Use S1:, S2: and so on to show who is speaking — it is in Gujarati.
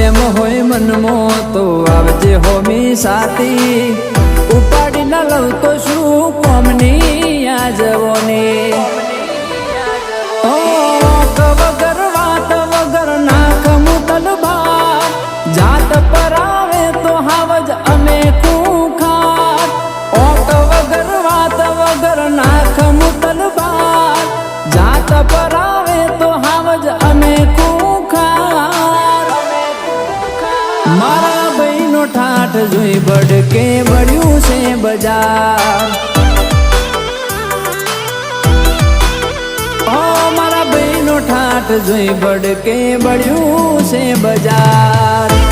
S1: પ્રેમ હોય મનમાં તો આવજે હોમી સાથી ઉપાડી ના લઉં તો શું કોમની આ જવોની વગર વાત વગર નાખ મુતલ બાર જાત પર આવે તો હાવજ અમે ખૂંખાર ઓટ વગર વાત વગર નાખ મુતલ બાર જાત પર આવે તો હાવજ અમે ખૂંખાર મારા ભાઈનો ઠાઠ જોઈ બડકે બળ્યું છે બજાર ઠાઠ જોઈ બડકે બળ્યું છે બજાર